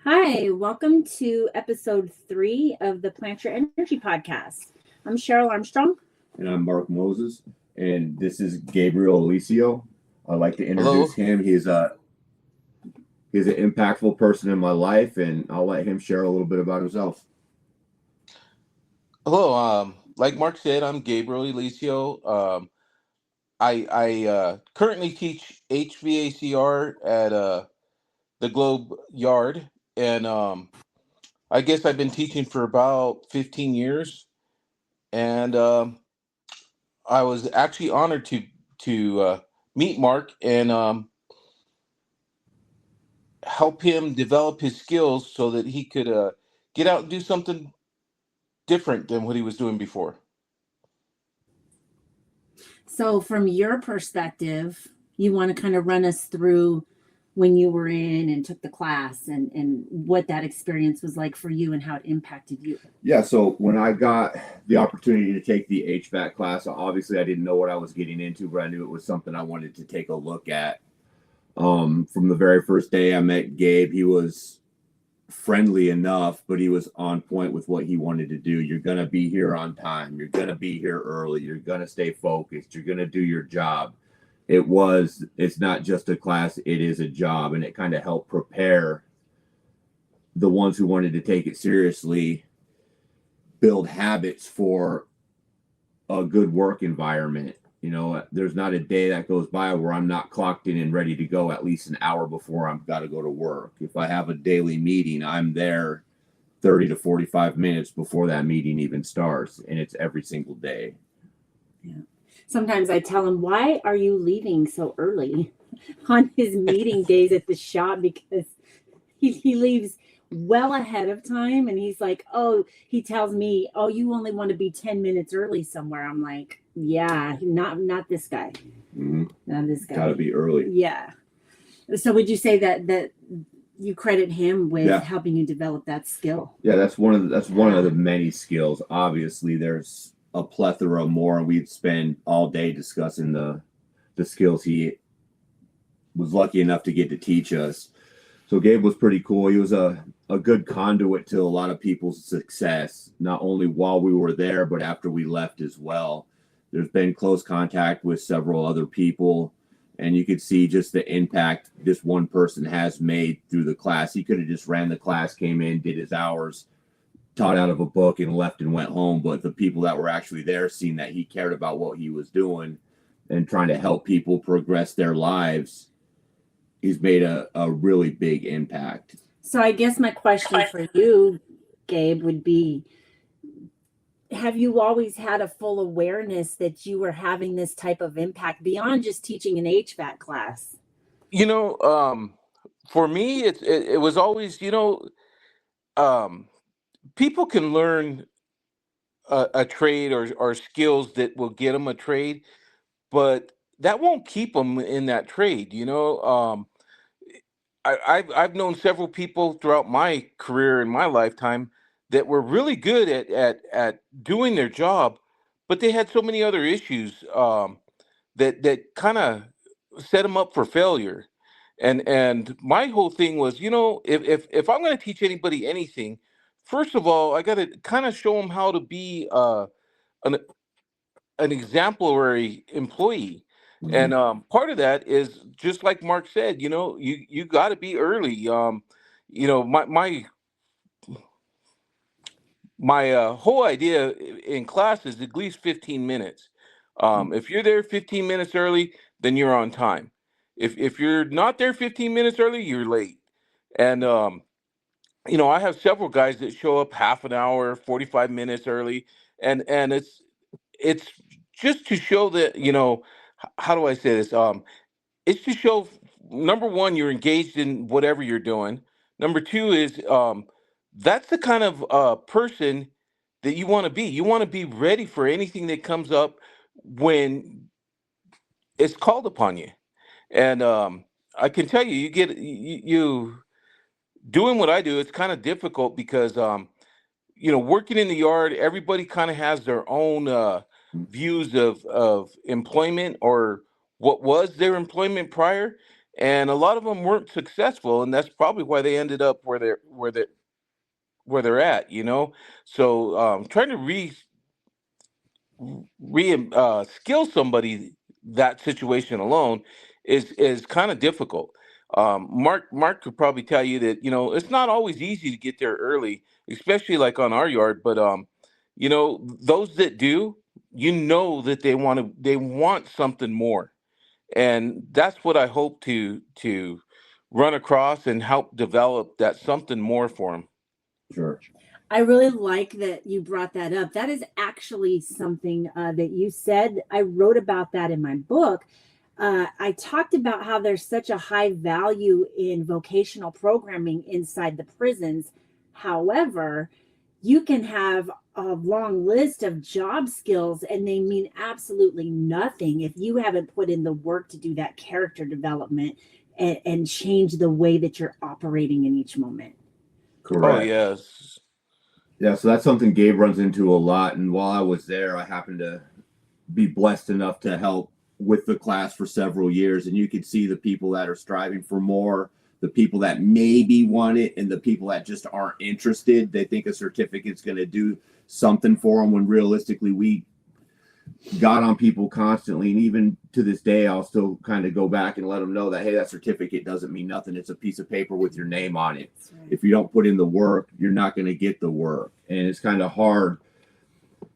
Hi, welcome to episode 3 of the Plant Your Energy podcast. I'm Cheryl Armstrong. And I'm Mark Moses, and this is Gabriel Eylicio. I'd like to introduce Hello. him. He's an impactful person in my life, and I'll let him share a little bit about himself. Hello. Like Mark said, I'm Gabriel Eylicio. I currently teach HVACR at the Globe Yard, and I guess I've been teaching for about 15 years. And I was actually honored to meet Mark and help him develop his skills so that he could get out and do something different than what he was doing before. So, from your perspective, you want to kind of run us through when you were in and took the class and what that experience was like for you and how it impacted you. Yeah, so when I got the opportunity to take the HVAC class, obviously I didn't know what I was getting into, but I knew it was something I wanted to take a look at. From the very first day I met Gabe, he was friendly enough, but he was on point with what he wanted to do. You're going to be here on time. You're going to be here early. You're going to stay focused. You're going to do your job. It's not just a class, it is a job. And it kind of helped prepare the ones who wanted to take it seriously, build habits for a good work environment. You know, there's not a day that goes by where I'm not clocked in and ready to go at least an hour before I've got to go to work. If I have a daily meeting, I'm there 30 to 45 minutes before that meeting even starts, and it's every single day. Yeah. Sometimes I tell him, why are you leaving so early on his meeting days at the shop? Because he leaves well ahead of time, and he's like, oh, he tells me, oh, you only want to be 10 minutes early somewhere. I'm like, yeah, not this guy. Mm-hmm. Not this guy. Got to be early. Yeah. So would you say that you credit him with helping you develop that skill? Yeah, that's one of the many skills. Obviously, there's a plethora more, and we'd spend all day discussing the skills he was lucky enough to get to teach us. So Gabe was pretty cool. He was a good conduit to a lot of people's success, not only while we were there, but after we left as well. There's been close contact with several other people, and you could see just the impact this one person has made through the class. He could have just ran the class, came in, did his hours, taught out of a book, and left and went home. But the people that were actually there, seeing that he cared about what he was doing and trying to help people progress their lives, he's made a really big impact. So I guess my question for you, Gabe, would be, have you always had a full awareness that you were having this type of impact beyond just teaching an HVAC class? You know, for me, it was always, um, people can learn a trade or skills that will get them a trade, but that won't keep them in that trade. I've known several people throughout my career in my lifetime that were really good at doing their job, but they had so many other issues that kind of set them up for failure. And my whole thing was, if I'm going to teach anybody anything, first of all, I got to kind of show them how to be an an exemplary employee. And part of that is just like Mark said, you got to be early. My whole idea in class is at least 15 minutes. If you're there 15 minutes early, then you're on time. If you're not there 15 minutes early, you're late. And I have several guys that show up half an hour, 45 minutes early, and it's just to show that, how do I say this? It's to show, number one, you're engaged in whatever you're doing. Number two is, that's the kind of person that you want to be. You want to be ready for anything that comes up when it's called upon you. And I can tell you, you doing what I do. It's kind of difficult because working in the yard, everybody kind of has their own views of employment or what was their employment prior. and a lot of them weren't successful, and that's probably why they ended up where they're at, you know. So trying to skill somebody that situation alone is kind of difficult. Mark could probably tell you that, you know, it's not always easy to get there early, especially like on our yard. But you know, those that do, you know, that they want something more, and that's what I hope to run across and help develop that something more for them. Sure. I really like that you brought that up. That is actually something that you said. I wrote about that in my book. I talked about how there's such a high value in vocational programming inside the prisons. However, you can have a long list of job skills and they mean absolutely nothing if you haven't put in the work to do that character development and change the way that you're operating in each moment. Correct. Oh yes. Yeah, so that's something Gabe runs into a lot. And while I was there, I happened to be blessed enough to help with the class for several years. And you could see the people that are striving for more, the people that maybe want it, and the people that just aren't interested. They think a certificate's going to do something for them when realistically we got on people constantly. And even to this day, I'll still kind of go back and let them know that, hey, that certificate doesn't mean nothing. It's a piece of paper with your name on it. Right. If you don't put in the work, you're not going to get the work. And it's kind of hard.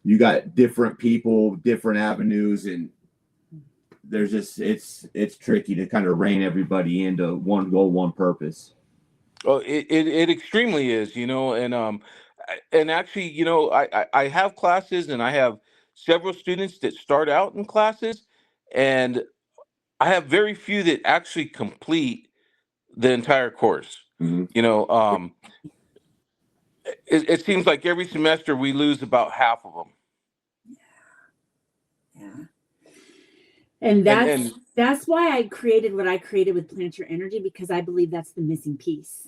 You got different people, different avenues, and there's just it's tricky to kind of rein everybody into one goal, one purpose. Oh, it extremely is, you know, and actually, you know, I have classes and I have several students that start out in classes, and I have very few that actually complete the entire course. Mm-hmm. You know, it seems like every semester we lose about half of them. Yeah. And that's why I created what I created with Plant Your Energy, because I believe that's the missing piece.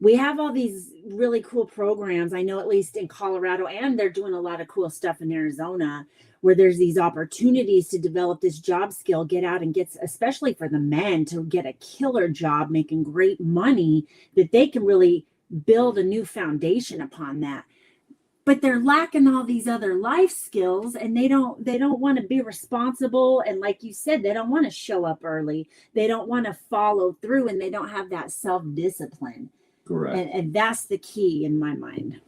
We have all these really cool programs. I know at least in Colorado, and they're doing a lot of cool stuff in Arizona, where there's these opportunities to develop this job skill, get out and get, especially for the men, to get a killer job, making great money, that they can really build a new foundation upon that. But they're lacking all these other life skills, and they don't want to be responsible, and like you said, they don't want to show up early, they don't want to follow through, and they don't have that self-discipline. Correct. And that's the key in my mind.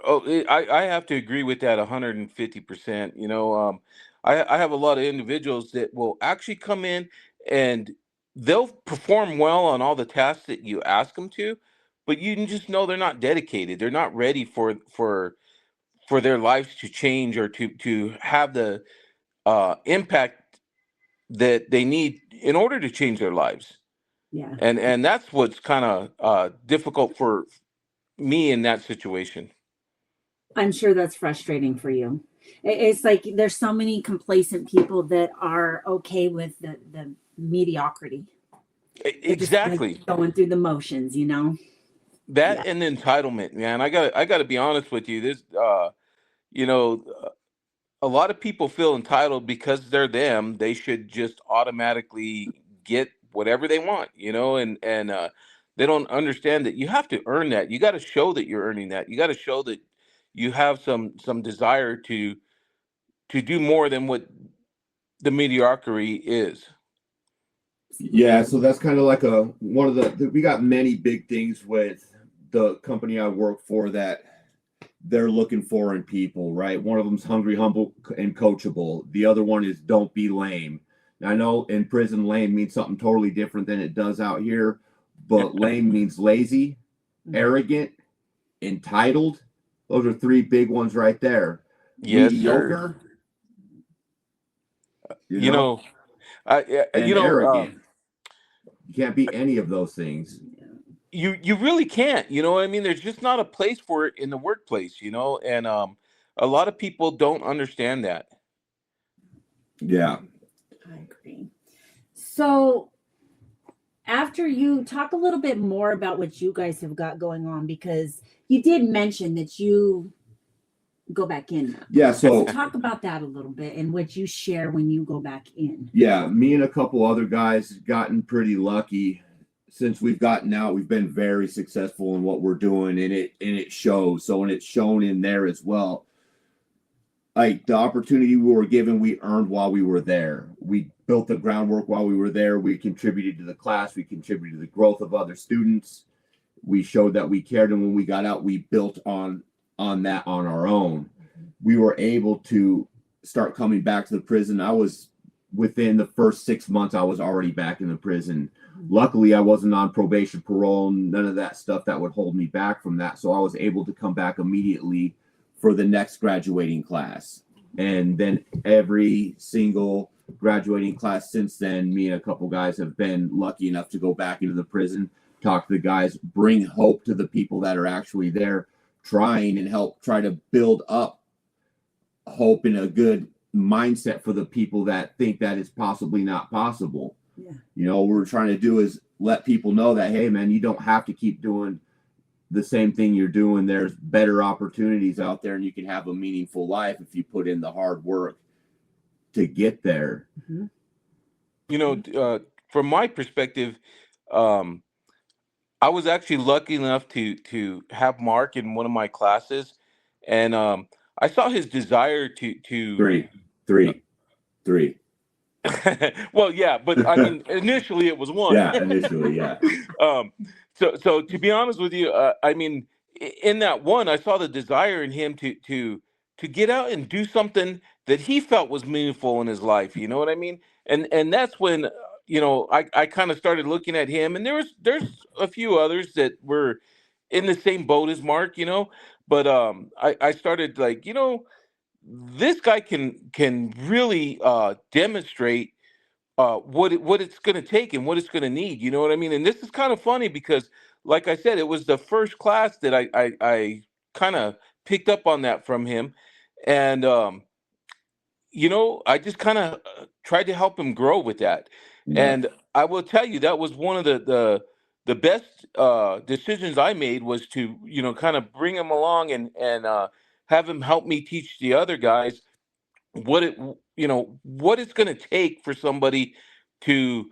Oh, I have to agree with that 150%. You know, I have a lot of individuals that will actually come in and they'll perform well on all the tasks that you ask them to, but you can just know they're not dedicated. They're not ready for their lives to change or to have the impact that they need in order to change their lives. Yeah. And that's what's kind of difficult for me in that situation. I'm sure that's frustrating for you. It's like there's so many complacent people that are okay with the mediocrity. They're just kind of Exactly. going through the motions, you know. That Yeah. and entitlement, man. I got to be honest with you. This, you know, a lot of people feel entitled because they're them. They should just automatically get whatever they want, you know, and they don't understand that you have to earn that. You got to show that you're earning that. You got to show that you have some desire to do more than what the mediocrity is. Yeah, so that's kind of like one of the we got many big things with the company I work for that they're looking for in people, right? One of them's hungry, humble, and coachable. The other one is don't be lame. Now, I know in prison, lame means something totally different than it does out here, but lame means lazy, arrogant, entitled. Those are three big ones right there. Yes, Mediocre, sir. you know, and You know, arrogant. You can't be any of those things. you really can't. You know what I mean? There's just not a place for it in the workplace. You know, and a lot of people don't understand that. Yeah. I agree. So after you talk a little bit more about what you guys have got going on, because you did mention that you go back in now. Yeah. So Talk about that a little bit and what you share when you go back in. yeah, me and a couple other guys have gotten pretty lucky since we've gotten out. We've been very successful in what we're doing, and it shows. So, and it's shown in there as well. Like the opportunity we were given, we earned while we were there. We built the groundwork while we were there. We contributed to the class. We contributed to the growth of other students. We showed that we cared, and when we got out, we built on that on our own. We were able to start coming back to the prison. I was within the first 6 months, I was already back in the prison. Luckily, I wasn't on probation, parole, none of that stuff that would hold me back from that. So I was able to come back immediately for the next graduating class. And then every single graduating class since then, me and a couple guys have been lucky enough to go back into the prison, talk to the guys, bring hope to the people that are actually there, trying and try to build up hope and a good mindset for the people that think that it's possibly not possible. Yeah. You know, what we're trying to do is let people know that, hey man, you don't have to keep doing the same thing you're doing. There's better opportunities out there, and you can have a meaningful life if you put in the hard work to get there. Mm-hmm. You know, from my perspective, I was actually lucky enough to have Mark in one of my classes, and I saw his desire to Three. well, yeah, but I mean, initially it was one. Yeah, initially, yeah. So to be honest with you, I mean, in that one, I saw the desire in him to get out and do something that he felt was meaningful in his life. You know what I mean? And that's when you know I kind of started looking at him, and there's a few others that were in the same boat as Mark, you know, but I started like, you know, this guy can really demonstrate what it's going to take and what it's going to need. You know what I mean? And this is kind of funny because, like I said, it was the first class that I kind of picked up on that from him, and you know, I just kind of tried to help him grow with that. Yeah. And I will tell you that was one of the best decisions I made was to, you know, kind of bring him along and have him help me teach the other guys what it you know what it's going to take for somebody to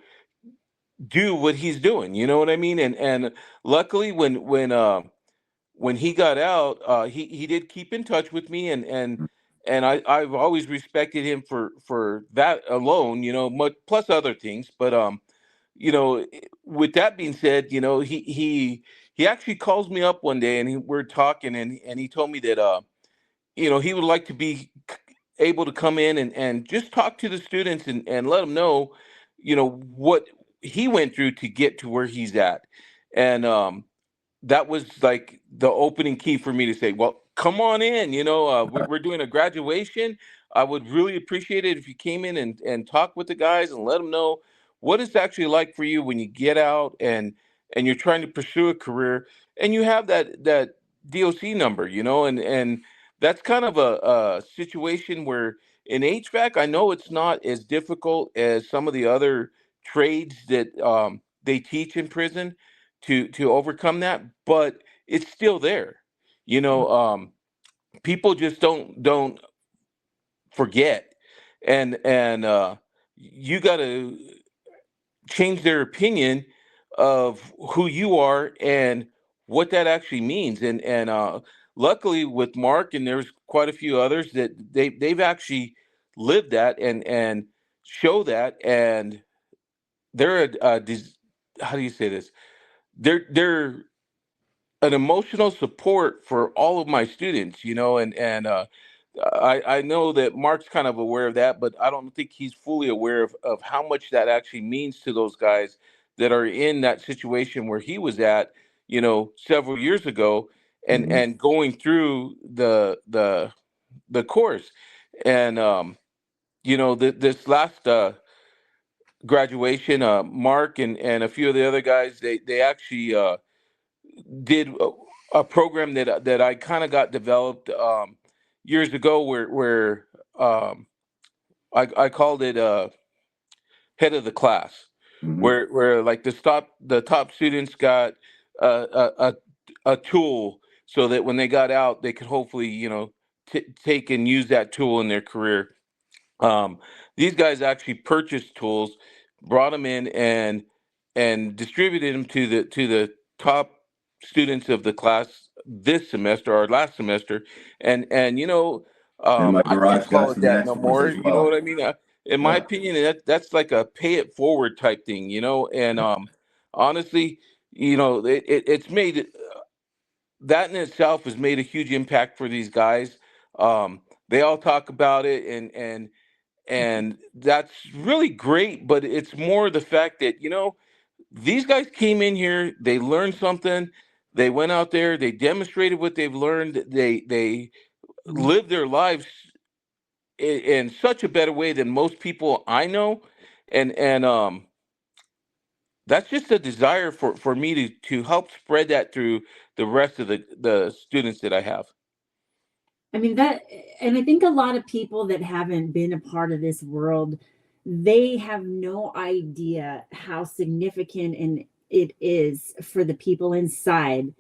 do what he's doing. You know what I mean? And luckily when he got out, he did keep in touch with me, and I've always respected him for that alone, you know, much, plus other things. But you know, with that being said, you know, he actually calls me up one day, and we're talking, and he told me that you know, he would like to be able to come in and just talk to the students and let them know, you know, what he went through to get to where he's at. And that was like the opening key for me to say, well, come on in, you know, we're doing a graduation. I would really appreciate it if you came in and talk with the guys and let them know what it's actually like for you when you get out and you're trying to pursue a career and you have that DOC number, you know, and that's kind of a situation where in HVAC, I know it's not as difficult as some of the other trades that they teach in prison to overcome that, but it's still there. You know, people just don't forget, and you got to change their opinion of who you are and what that actually means. And luckily with Mark, and there's quite a few others that they've actually lived that and show that, and they're how do you say this? They're an emotional support for all of my students, you know, and I know that Mark's kind of aware of that, but I don't think he's fully aware of how much that actually means to those guys that are in that situation where he was at, you know, several years ago, and going through the course. And you know, this last graduation, Mark and a few of the other guys, they actually did a program that I kind of got developed years ago where I called it head of the class, where like the top students got a tool so that when they got out they could hopefully, you know, take and use that tool in their career. These guys actually purchased tools, brought them in, and distributed them to the top students of the class this semester or last semester, and And my I can't garage call got it some that no next ones more. as You know what well. I mean? In my Yeah. opinion, that's like a pay it forward type thing, and honestly, it's made that in itself has made a huge impact for these guys. They all talk about it, and that's really great. But it's more the fact that these guys came in here, they learned something, they went out there, they demonstrated what they've learned, they Mhm. lived their lives in such a better way than most people I know, and that's just a desire for me to help spread that through the rest of the students that I have. I mean that, and I think a lot of people that haven't been a part of this world, they have no idea how significant and it is for the people inside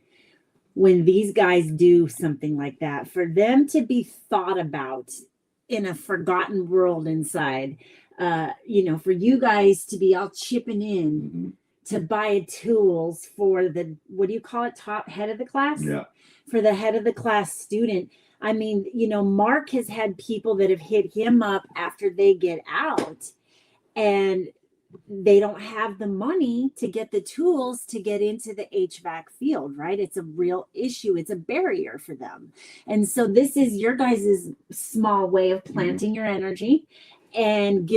when these guys do something like that, for them to be thought about in a forgotten world inside. For you guys to be all chipping in Hmm. to buy tools for the, what do you call it, top head of the class? Yeah. For the head of the class student. I mean, Mark has had people that have hit him up after they get out, and they don't have the money to get the tools to get into the HVAC field, right? It's a real issue. It's a barrier for them. And so this is your guys' small way of planting your energy and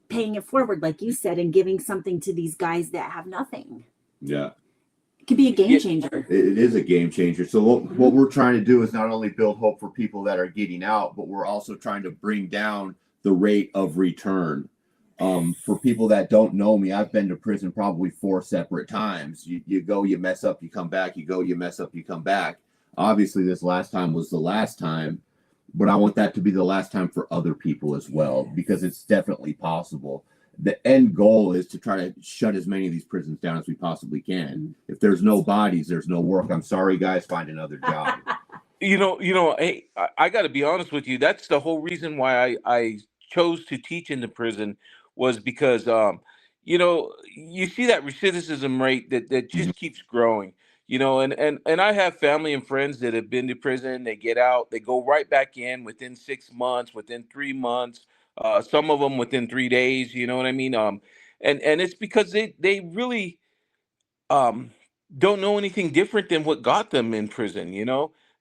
paying it forward, like you said, and giving something to these guys that have nothing. Yeah. It could be a game Yeah, changer. It is a game changer. So what we're trying to do is not only build hope for people that are getting out, but we're also trying to bring down the rate of return. For people that don't know me, I've been to prison probably 4 separate times. You go, you mess up, you come back. You go, you mess up, you come back. Obviously, this last time was the last time, but I want that to be the last time for other people as well, because it's definitely possible. The end goal is to try to shut as many of these prisons down as we possibly can. If there's no bodies, there's no work. I'm sorry, guys, find another job. hey, I got to be honest with you. That's the whole reason why I chose to teach in the prison, was because you see that recidivism rate that Mhm. just keeps growing. And I have family and friends that have been to prison. They get out, they go right back in within 6 months, within 3 months. Some of them within 3 days. You know what I mean? And it's because they really um don't know anything different than what got them in prison,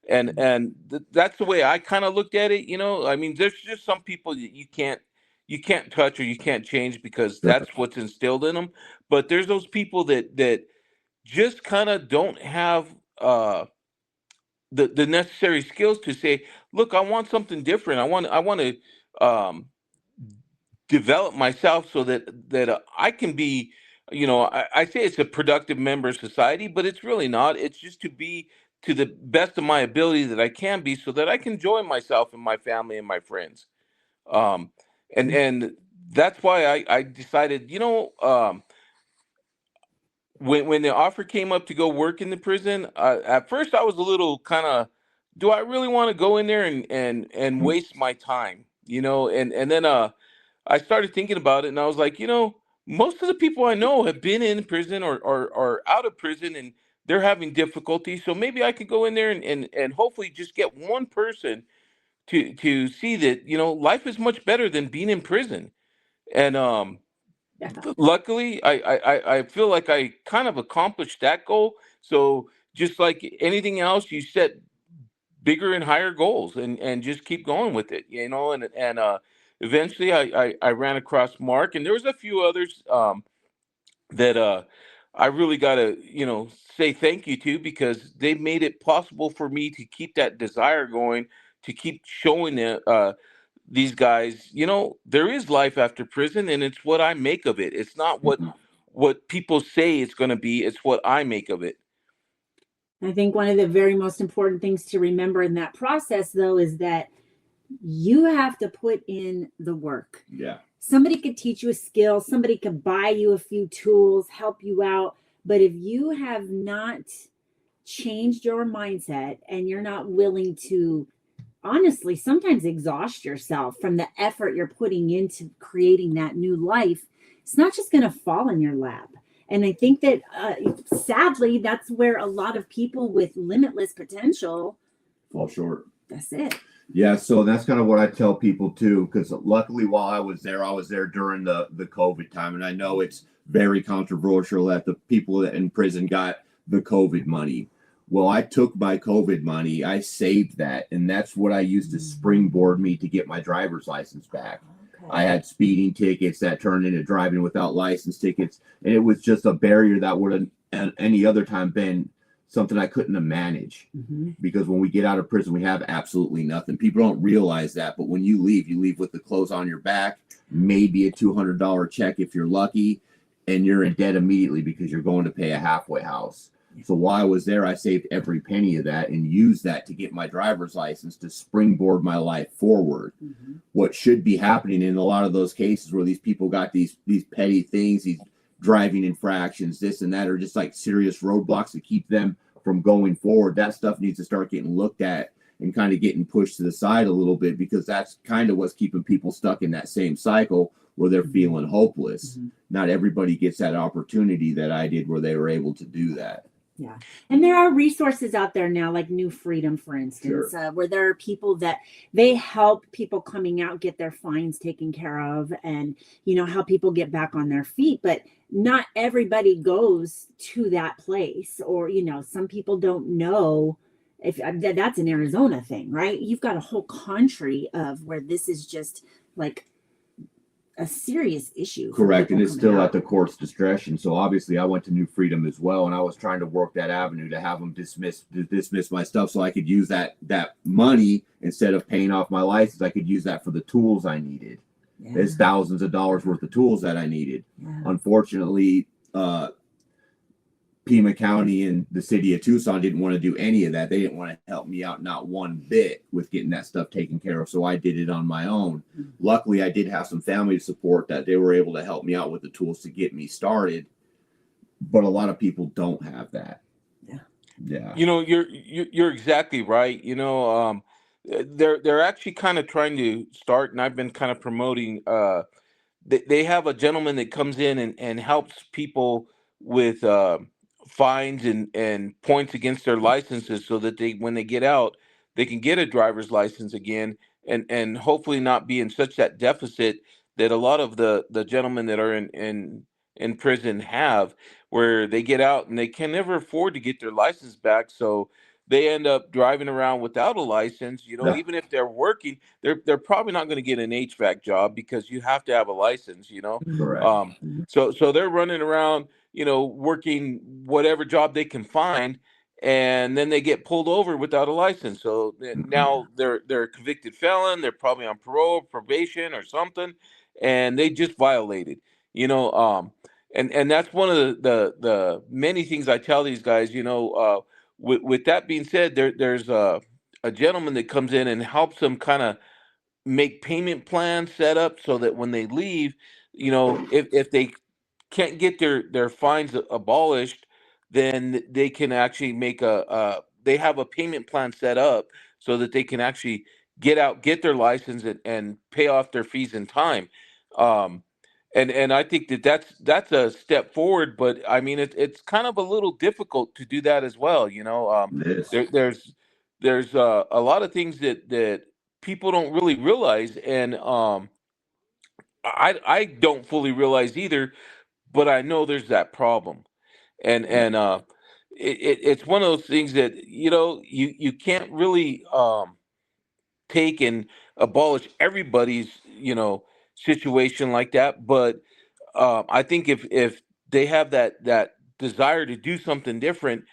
that's the way I kind of looked at it. I mean, there's just some people that you can't touch or you can't change because Sure. that's what's instilled in them. But there's those people that just kind of don't have the necessary skills to say, look, I want something different. I want to um develop myself so that I can be, I say it's a productive member of society, but it's really not. It's just to be to the best of my ability that I can be, so that I can enjoy myself and my family and my friends. Um, and that's why I decided, when the offer came up to go work in the prison, at first I was a little kind of, do I really want to go in there and waste my time, and then I started thinking about it, and I was like, most of the people I know have been in prison or out of prison, and they're having difficulty. So maybe I could go in there and hopefully just get one person to see that, life is much better than being in prison. And Yeah. luckily, I feel like I kind of accomplished that goal. So just like anything else, you set bigger and higher goals and just keep going with it, and eventually I ran across Mark, and there was a few others that I really got to say thank you to, because they made it possible for me to keep that desire going, to keep showing these guys, there is life after prison, and it's what I make of it. It's not what Mhm. what people say it's going to be, it's what I make of it. I think one of the very most important things to remember in that process, though, is that you have to put in the work. Yeah. Somebody could teach you a skill, somebody could buy you a few tools, help you out. But if you have not changed your mindset and you're not willing to honestly sometimes exhaust yourself from the effort you're putting into creating that new life, it's not just going to fall in your lap. And I think that sadly, that's where a lot of people with limitless potential fall short. That's it. Yeah, so that's kind of what I tell people too, because luckily while I was there during the COVID time, and I know it's very controversial that the people that in prison got the COVID money. Well, I took my COVID money, I saved that, and that's what I used to springboard me to get my driver's license back. Okay. I had speeding tickets that turned into driving without license tickets, and it was just a barrier that would have at any other time been something I couldn't have managed. Because when we get out of prison, we have absolutely nothing. People don't realize that, but when you leave with the clothes on your back, maybe a $200 check if you're lucky, and you're in debt immediately because you're going to pay a halfway house. So while I was there, I saved every penny of that and used that to get my driver's license to springboard my life forward. What should be happening in a lot of those cases where these people got these petty things, these driving infractions, this and that, are just like serious roadblocks to keep them from going forward. That stuff needs to start getting looked at and kind of getting pushed to the side a little bit, because that's kind of what's keeping people stuck in that same cycle where they're feeling hopeless. Not everybody gets that opportunity that I did where they were able to do that. Yeah. And there are resources out there now, like New Freedom, for instance, where there are people that they help people coming out get their fines taken care of and, you know, how people get back on their feet. But not everybody goes to that place, or, you know, some people don't know if that's an Arizona thing, right? You've got a whole country of where this is just like a serious issue. Correct. And it's still at the court's discretion. So obviously I went to New Freedom as well, and I was trying to work that avenue to have them dismiss my stuff so I could use that money instead of paying off my license. I could use that for the tools I needed. There's thousands of dollars worth of tools that I needed. Unfortunately, Pima County and the city of Tucson didn't want to do any of that. They didn't want to help me out, not one bit, with getting that stuff taken care of. So I did it on my own. Luckily, I did have some family support that they were able to help me out with the tools to get me started. But a lot of people don't have that. Yeah. You know, you're exactly right. You know, they're actually kind of trying to start, and I've been kind of promoting. They have a gentleman that comes in and helps people with fines and points against their licenses, so that they, when they get out, they can get a driver's license again, and hopefully not be in such that deficit that a lot of the gentlemen that are in prison have, where they get out and they can never afford to get their license back, so they end up driving around without a license. You know, even if they're working, they're probably not going to get an HVAC job because you have to have a license, you know. Correct. So they're running around, you know, working whatever job they can find, and then they get pulled over without a license. So now they're a convicted felon. They're probably on parole, probation, or something, and they just violated, you know. And that's one of the many things I tell these guys, you know. With that being said, there's a gentleman that comes in and helps them kind of make payment plans set up so that when they leave, you know, if they can't get their fines abolished, then they can actually make they have a payment plan set up so that they can actually get out, get their license, and pay off their fees in time. Um, and I think that's a step forward, but I mean it's kind of a little difficult to do that as well. You know, there's a lot of things that people don't really realize, and I don't fully realize either, but I know there's that problem, and it's one of those things that, you know, you can't really take and abolish everybody's, you know, situation like that, but I think if they have that desire to do something different,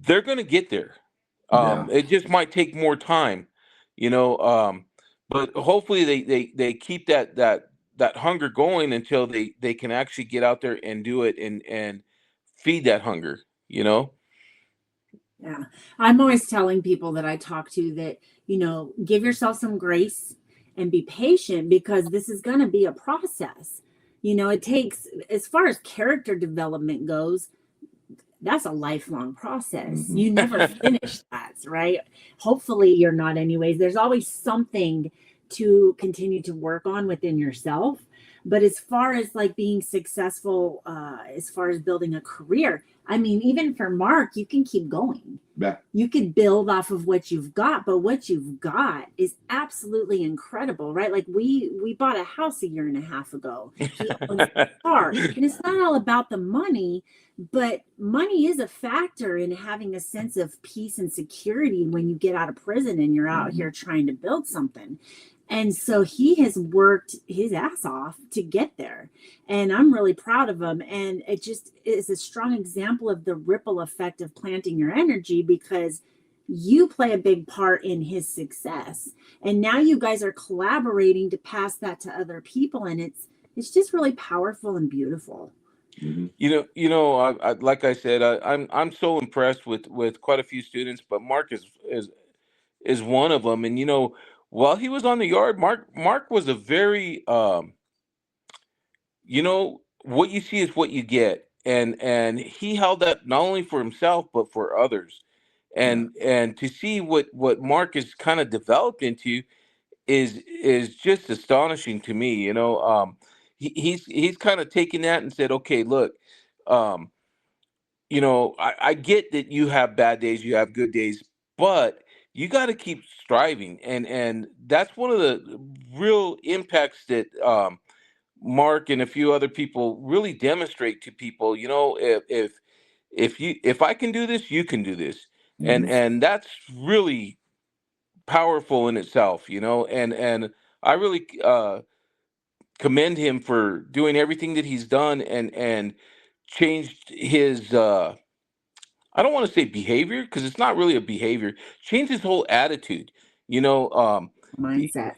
they're going to get there. It just might take more time, you know. But hopefully they keep that hunger going until they can actually get out there and do it and feed that hunger, you know. Yeah. I'm always telling people that I talk to that, you know, give yourself some grace and be patient, because this is going to be a process. You know, it takes, as far as character development goes, that's a lifelong process. Mhm. You never finish that, right? Hopefully you're not anyways. There's always something to continue to work on within yourself. But as far as like being successful, as far as building a career, I mean, even for Mark, you can keep going. Yeah. You could build off of what you've got, but what you've got is absolutely incredible, right? Like we bought a house a year and a half ago. He owns a car, and it's not all about the money, but money is a factor in having a sense of peace and security when you get out of prison and you're out here trying to build something. And so he has worked his ass off to get there. And I'm really proud of him. And it just is a strong example of the ripple effect of planting your energy, because you play a big part in his success. And now you guys are collaborating to pass that to other people. And it's just really powerful and beautiful. Mhm. I like I said, I'm so impressed with quite a few students, but Mark is one of them. And while he was on the yard, Mark was a very what you see is what you get, and he held that not only for himself but for others. And to see what Mark has kind of developed into is just astonishing to me. He's kind of taken that and said, okay, look, um I get that you have bad days, you have good days, but you got to keep striving, and that's one of the real impacts that Mark and a few other people really demonstrate to people. If I can do this, you can do this, and Mhm. and that's really powerful in itself. And I really commend him for doing everything that he's done, and changed his I don't want to say behavior, because it's not really a behavior. Change his whole attitude. He, Mindset.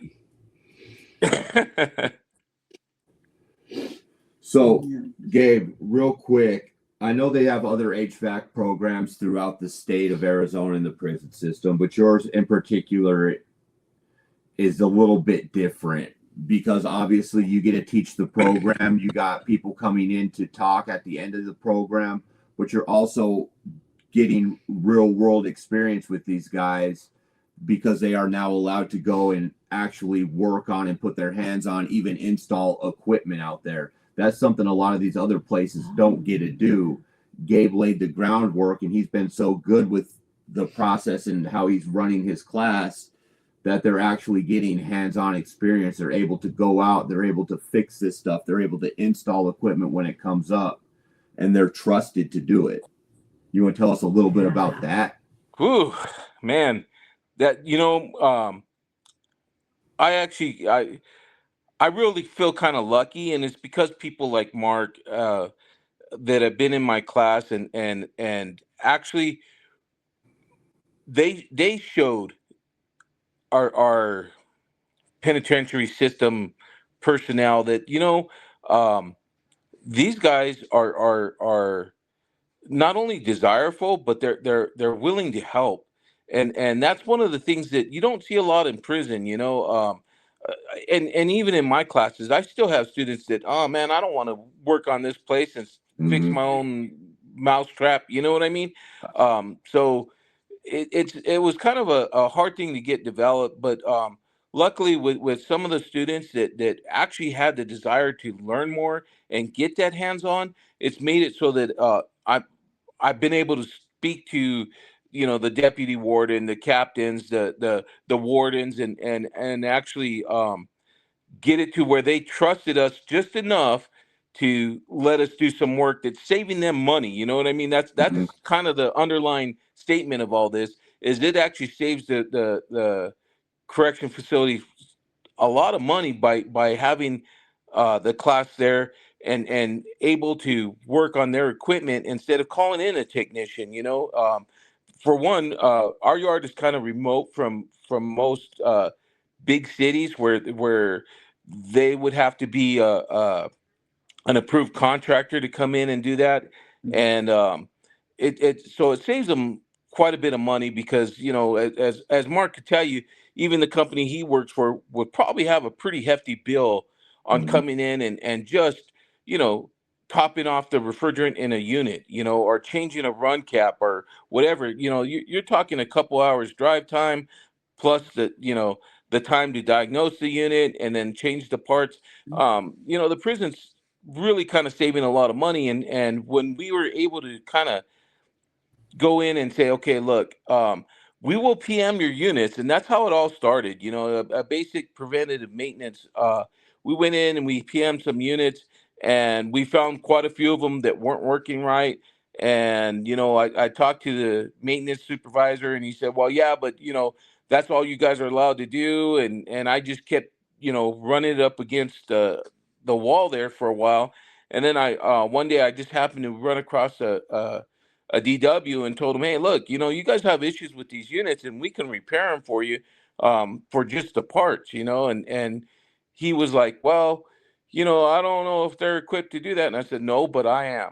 So, Yeah. Gabe, real quick, I know they have other HVAC programs throughout the state of Arizona in the prison system, but yours in particular is a little bit different because obviously you get to teach the program. You got people coming in to talk at the end of the program, but you're also getting real world experience with these guys because they are now allowed to go and actually work on and put their hands on, even install equipment out there. That's something a lot of these other places don't get to do. Gabe laid the groundwork, and he's been so good with the process and how he's running his class that they're actually getting hands-on experience. They're able to go out, they're able to fix this stuff, they're able to install equipment when it comes up, and they're trusted to do it. You want to tell us a little bit about that? Whew, man, that I really feel kind of lucky, and it's because people like Mark that have been in my class, and actually they showed our penitentiary system personnel that um, these guys are not only desirable, but they're willing to help, and that's one of the things that you don't see a lot in prison. Uh, and even in my classes, I still have students that, oh man, I don't want to work on this place and fix Mm-hmm. my own mousetrap. You know what I mean? So it was kind of a hard thing to get developed, but luckily with some of the students that actually had the desire to learn more and get that hands on, it's made it so that I've been able to speak to the deputy warden, the captains, the wardens, and actually get it to where they trusted us just enough to let us do some work that's saving them money. You know what I mean? That's Mm-hmm. kind of the underlying statement of all this, is it actually saves the correction facility a lot of money by having the class there and able to work on their equipment instead of calling in a technician. For one, our yard is kind of remote from most big cities where they would have to be an approved contractor to come in and do that, and it saves them quite a bit of money, because as Mark could tell you, even the company he works for would probably have a pretty hefty bill on Mm-hmm. coming in and just you know topping off the refrigerant in a unit, or changing a run cap or whatever, you're talking a couple hours drive time plus the time to diagnose the unit and then change the parts. The prison's really kind of saving a lot of money. And when we were able to kind of go in and say, okay, look, we will PM your units. And that's how it all started, a basic preventative maintenance. We went in and we PM'd some units and we found quite a few of them that weren't working right. And, I talked to the maintenance supervisor and he said, well, yeah, but, that's all you guys are allowed to do. And I just kept, running it up against the wall there for a while. And then one day I just happened to run across a DW and told him, hey, look, you guys have issues with these units and we can repair them for you for just the parts, and he was like, well, I don't know if they're equipped to do that. And I said, no, but I am,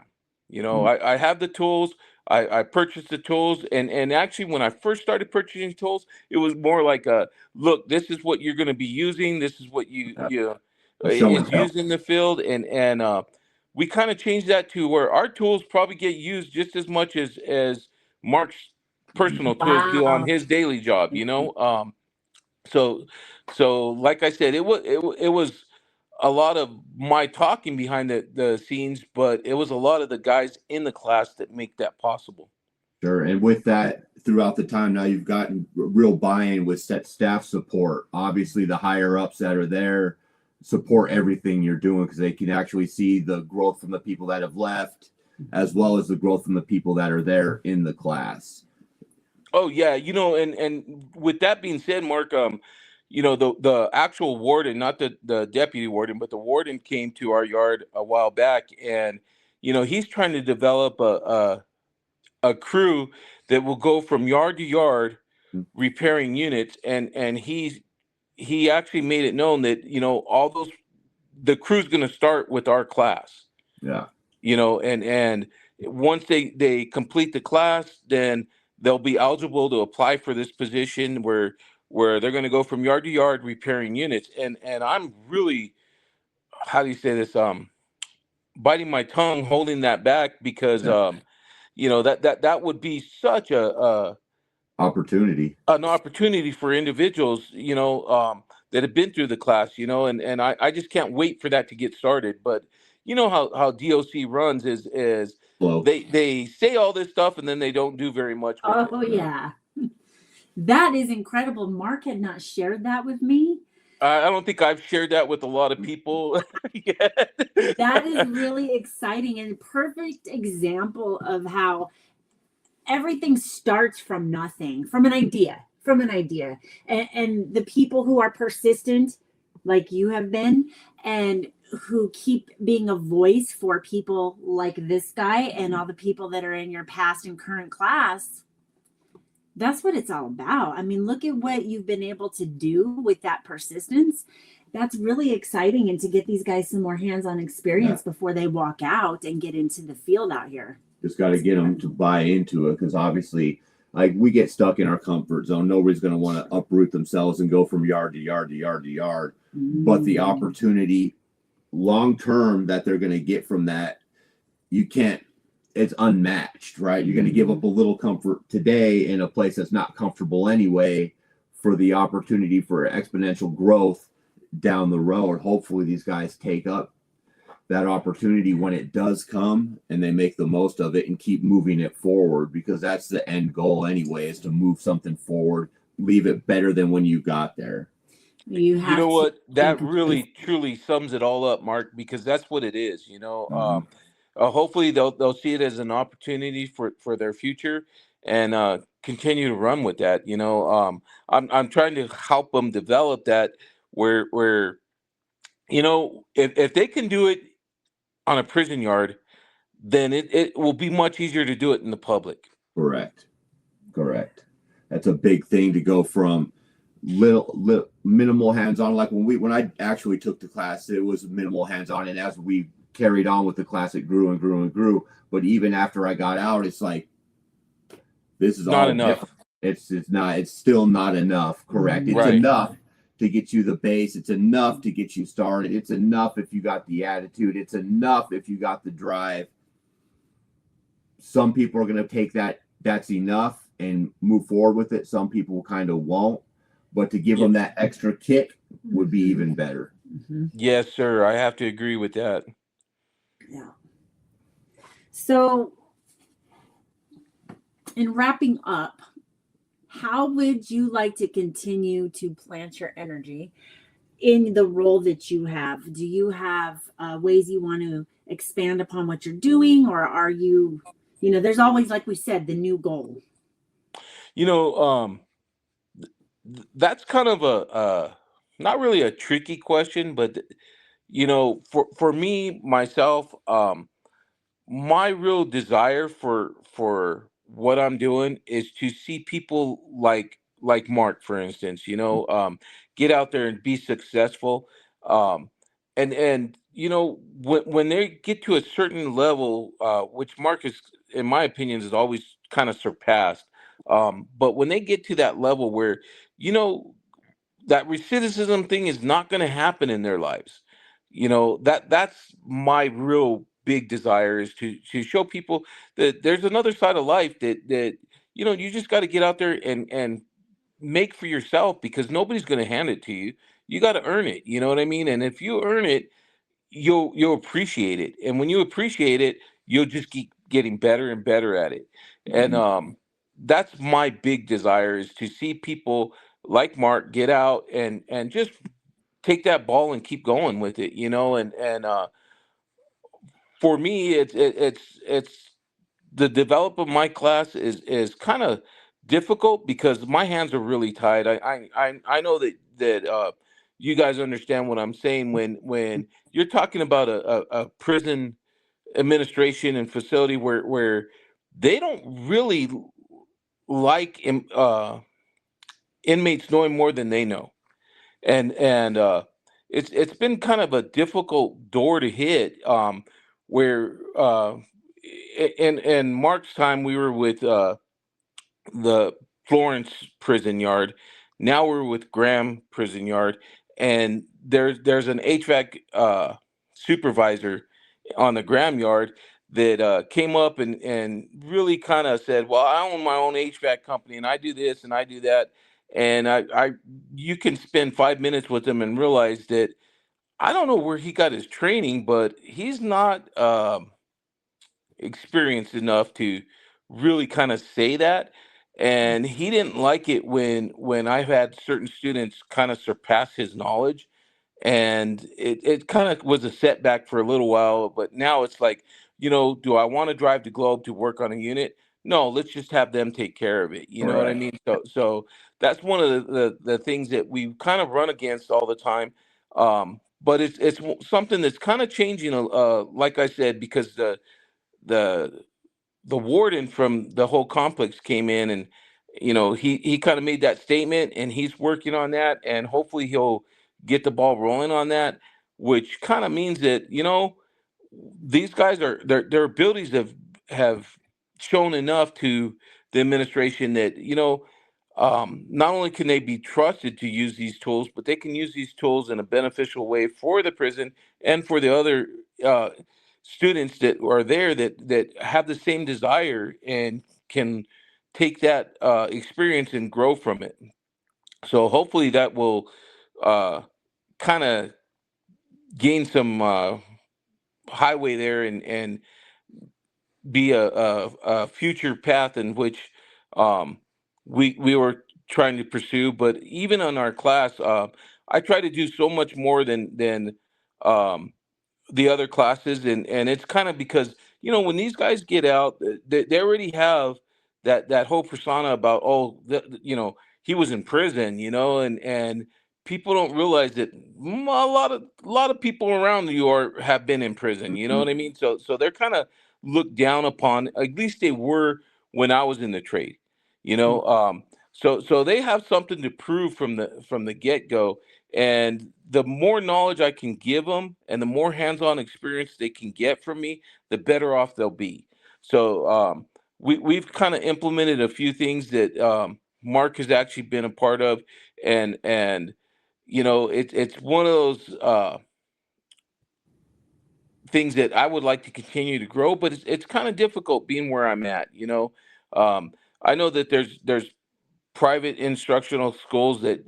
I have the tools. I purchased the tools. And actually, when I first started purchasing tools, it was more like look, this is what you're going to be using. This is what is used in the field. And we kind of changed that to where our tools probably get used just as much as Mark's personal tools do on his daily job, So like I said, it was a lot of my talking behind the scenes, but it was a lot of the guys in the class that make that possible. Sure. And with that, throughout the time now, you've gotten real buy-in with staff support. Obviously, the higher ups that are there support everything you're doing because they can actually see the growth from the people that have left as well as the growth from the people that are there in the class. Oh yeah, and with that being said, Mark, the actual warden, not the deputy warden, but the warden came to our yard a while back, and he's trying to develop a crew that will go from yard to yard repairing units, and he actually made it known that the crew's going to start with our class. Yeah. And once they complete the class, then they'll be eligible to apply for this position where they're going to go from yard to yard repairing units. And I'm really, how do you say this? Biting my tongue, holding that back because that would be such an opportunity for individuals, that have been through the class, and I just can't wait for that to get started. But how DOC runs is they say all this stuff and then they don't do very much with it. Yeah. That is incredible. Mark had not shared that with me. I don't think I've shared that with a lot of people yet. That is really exciting and perfect example of how everything starts from nothing, from an idea. And the people who are persistent, like you have been, and who keep being a voice for people like this guy and all the people that are in your past and current class, that's what it's all about. I mean, look at what you've been able to do with that persistence. That's really exciting. And to get these guys some more hands-on experience before they walk out and get into the field out here. Just got to get them to buy into it because obviously, like, we get stuck in our comfort zone. Nobody's going to want to uproot themselves and go from yard to yard to yard to yard. But the opportunity long term that they're going to get from that, it's unmatched, right? You're going to give up a little comfort today in a place that's not comfortable anyway for the opportunity for exponential growth down the road. Hopefully these guys take up that opportunity when it does come and they make the most of it and keep moving it forward, because that's the end goal anyway, is to move something forward, leave it better than when you got there. You know what? That really truly sums it all up, Mark, because that's what it is, hopefully they'll see it as an opportunity for their future and continue to run with that. I'm trying to help them develop that where if they can do it on a prison yard, then it will be much easier to do it in the public. Correct. That's a big thing, to go from little minimal hands-on. Like when I actually took the class, it was minimal hands-on, and as we carried on with the class, it grew and grew and grew. But even after I got out, it's like, this is not enough. It's still not enough. Correct. It's right. enough to get you the base. It's enough to get you started. It's enough if you got the attitude. It's enough if you got the drive. Some people are going to take that's enough and move forward with it. Some people kind of won't. But to give them that extra kick would be even better. Mm-hmm. Yes, sir. I have to agree with that. Yeah. So, in wrapping up, how would you like to continue to plant your energy in the role that you have? Do you have ways you want to expand upon what you're doing, or are you, there's always, like we said, the new goal. That's kind of a not really a tricky question, but for me myself, my real desire for what I'm doing is to see people like Mark, for instance, get out there and be successful. And when they get to a certain level, which Mark is, in my opinion, is always kind of surpassed. But when they get to that level where, you know, that recidivism thing is not going to happen in their lives. That's my real big desire, is to show people that there's another side of life that you just got to get out there and make for yourself, because nobody's going to hand it to you. You got to earn it. You know what I mean? And if you earn it, you'll appreciate it. And when you appreciate it, you'll just keep getting better and better at it. And that's my big desire, is to see people like Mark get out and just take that ball and keep going with it, and for me, it's the develop of my class is kind of difficult because my hands are really tied. I know that you guys understand what I'm saying when you're talking about a prison administration and facility where they don't really like inmates knowing more than they know, and it's been kind of a difficult door to hit, where in Mark's time we were with the Florence prison yard. Now we're with Graham prison yard, and there's an HVAC supervisor on the Graham yard that came up and really kind of said, "Well, I own my own HVAC company, and I do this and I do that." And I you can spend 5 minutes with him and realize that I don't know where he got his training, but he's not experienced enough to really kind of say that. And he didn't like it when I've had certain students kind of surpass his knowledge, and it kind of was a setback for a little while. But now it's like, do I want to drive the Globe to work on a unit? No, let's just have them take care of it. You know what I Right. mean? So that's one of the things that we kind of run against all the time. But it's something that's kind of changing, like I said, because the the warden from the whole complex came in, and he kind of made that statement, and he's working on that, and hopefully he'll get the ball rolling on that, which kind of means that these guys are their abilities have shown enough to the administration that not only can they be trusted to use these tools, but they can use these tools in a beneficial way for the prison and for the other uh, students that are there that have the same desire and can take that experience and grow from it. So hopefully that will kind of gain some highway there, and be a future path in which um, we were trying to pursue. But even on our class, I try to do so much more than um, the other classes, and it's kind of because when these guys get out, they already have that whole persona about, oh, he was in prison, and people don't realize that a lot of people around you have been in prison. You know Mhm. what I mean? So they're kind of looked down upon. At least they were when I was in the trade. You know, so they have something to prove from the get go, and the more knowledge I can give them and the more hands-on experience they can get from me, the better off they'll be. So we've kind of implemented a few things that Mark has actually been a part of, and it's one of those things that I would like to continue to grow, but it's kind of difficult being where I'm at. I know that there's private instructional schools that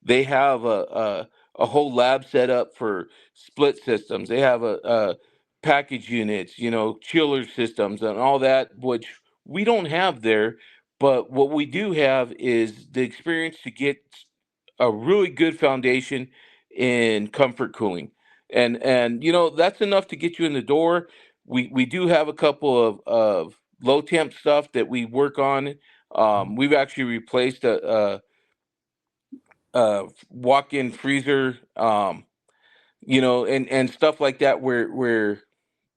they have a whole lab set up for split systems. They have a package units, chiller systems and all that, which we don't have there. But what we do have is the experience to get a really good foundation in comfort cooling. And that's enough to get you in the door. We do have a couple of low temp stuff that we work on. We've actually replaced a walk-in freezer, and stuff like that, where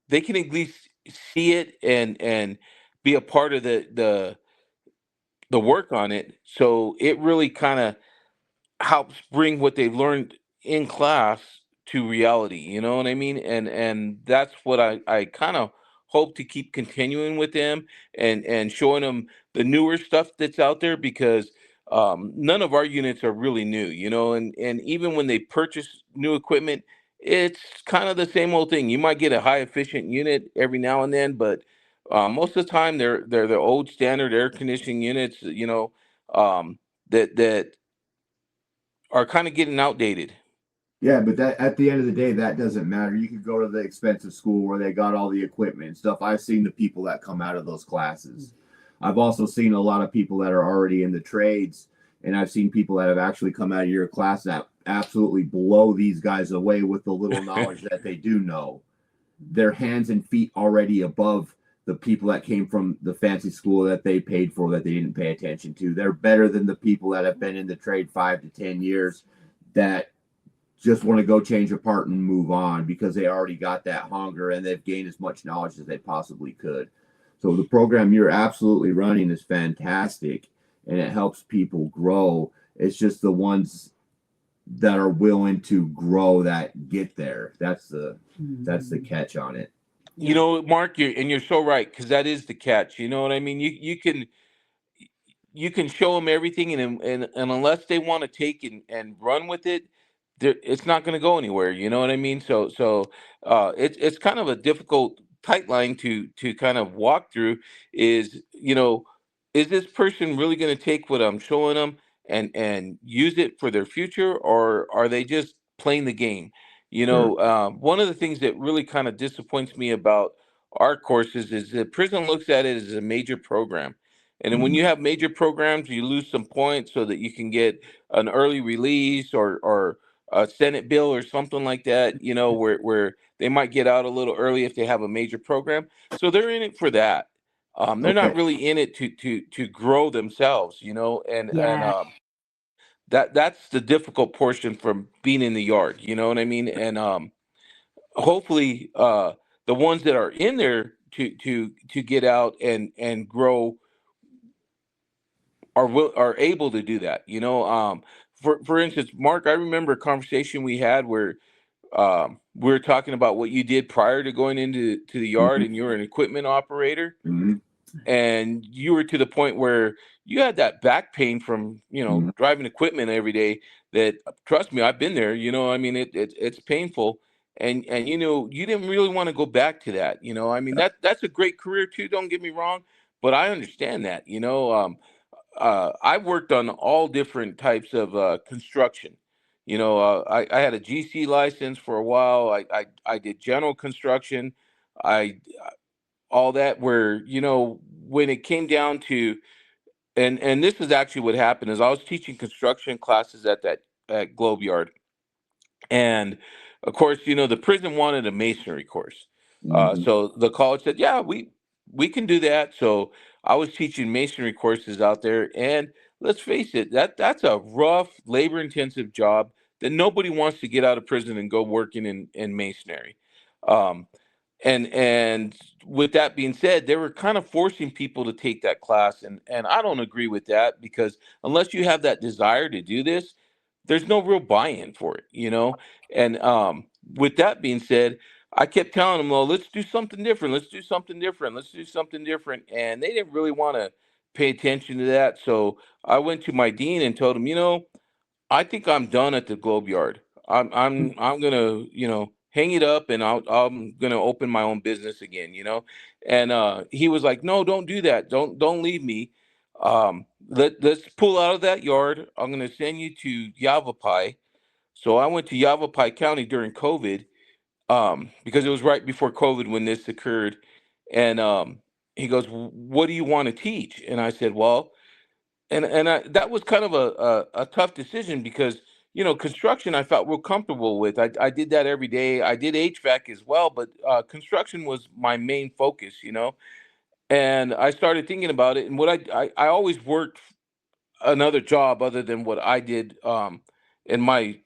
they can at least see it and be a part of the work on it. So it really kind of helps bring what they've learned in class to reality. You know what I mean? And that's what I kind of hope to keep continuing with them and showing them the newer stuff that's out there, because none of our units are really new, and even when they purchase new equipment, it's kind of the same old thing. You might get a high efficient unit every now and then, but most of the time they're the old standard air conditioning units, that are kind of getting outdated. Yeah, but that at the end of the day, that doesn't matter. You could go to the expensive school where they got all the equipment and stuff. I've seen the people that come out of those classes. I've also seen a lot of people that are already in the trades, and I've seen people that have actually come out of your class that absolutely blow these guys away with the little knowledge that they do know. Their hands and feet already above the people that came from the fancy school that they paid for that they didn't pay attention to. They're better than the people that have been in the trade 5 to 10 years that just want to go change a part and move on because they already got that hunger and they've gained as much knowledge as they possibly could. So the program you're absolutely running is fantastic and it helps people grow. It's just the ones that are willing to grow that get there. That's the catch on it. Mark, you're so right, because that is the catch. You know what I mean? You can show them everything, and unless they want to take and run with it, it's not going to go anywhere. You know what I mean? So it's kind of a difficult tight line to kind of walk through. Is this person really going to take what I'm showing them and use it for their future, or are they just playing the game? Sure. One of the things that really kind of disappoints me about our courses is that prison looks at it as a major program. And then when you have major programs, you lose some points so that you can get an early release or a Senate bill or something like that, where they might get out a little early if they have a major program. So they're in it for that. They're not Okay. really in it to grow themselves, and Yeah. that's the difficult portion from being in the yard, you know what I mean? And hopefully the ones that are in there to get out and grow are able to do that. For instance, Mark, I remember a conversation we had where we were talking about what you did prior to going into the yard, Mm-hmm. and you were an equipment operator, Mm-hmm. and you were to the point where you had that back pain from Mm-hmm. driving equipment every day. That, trust me, I've been there. I mean, it's painful, and you didn't really want to go back to that. I mean, that's a great career too, don't get me wrong, but I understand that. I've worked on all different types of construction. I had a GC license for a while. I did general construction. I All that, where when it came down to, and this is actually what happened, is I was teaching construction classes at Globe Yard, and of course, the prison wanted a masonry course. Mm-hmm. So the college said, yeah, we can do that. So I was teaching masonry courses out there, and let's face it, that's a rough, labor intensive job that nobody wants to get out of prison and go working in masonry. Um, and with that being said, they were kind of forcing people to take that class, and I don't agree with that, because unless you have that desire to do this, there's no real buy-in for it. And with that being said, I kept telling them, well, let's do something different. Let's do something different. Let's do something different. And they didn't really want to pay attention to that. So I went to my dean and told him, I think I'm done at the Globe Yard. I'm gonna, hang it up, and I'm gonna open my own business again. And he was like, "No, don't do that. Don't leave me. Let's pull out of that yard. I'm gonna send you to Yavapai." So I went to Yavapai County during COVID, because it was right before COVID when this occurred. And he goes, "What do you want to teach?" And I said, "Well," that was kind of a tough decision because construction I felt real comfortable with. I did that every day. I did HVAC as well, but construction was my main focus. And I started thinking about it, and what I always worked another job other than what I did in my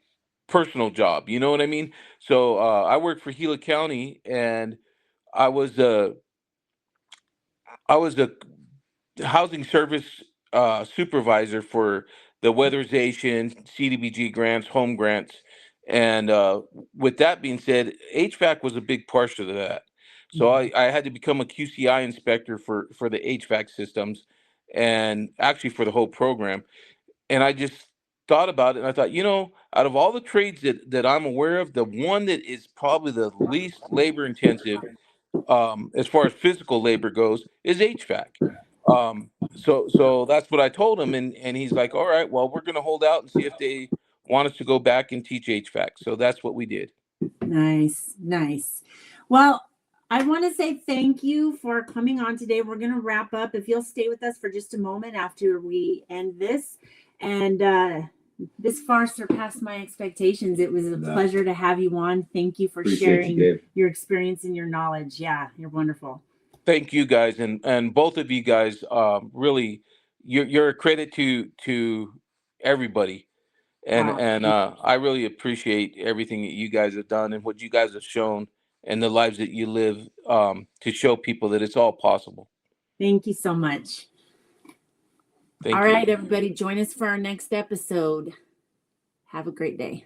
personal job. You know what I mean? So I worked for Gila County, and I was a I was a housing service supervisor for the weatherization, CDBG grants, home grants, and with that being said, HVAC was a big portion of that. So Mhm. I had to become a QCI inspector for the HVAC systems, and actually for the whole program. And I just thought about it, and I thought, out of all the trades that I'm aware of, the one that is probably the least labor intensive, as far as physical labor goes, is HVAC. So that's what I told him, and he's like, "All right, well, we're gonna hold out and see if they want us to go back and teach HVAC." So that's what we did. Nice, nice. Well, I want to say thank you for coming on today. We're going to wrap up. If you'll stay with us for just a moment after we end this. And this far surpassed my expectations. It was a pleasure to have you on. Thank you for sharing your experience and your knowledge. Yeah, you're wonderful. Thank you guys, and both of you guys. Really, you're a credit to everybody. And I really appreciate everything that you guys have done and what you guys have shown and the lives that you live, to show people that it's all possible. Thank you so much. Thank All you. right, everybody, join us for our next episode. Have a great day.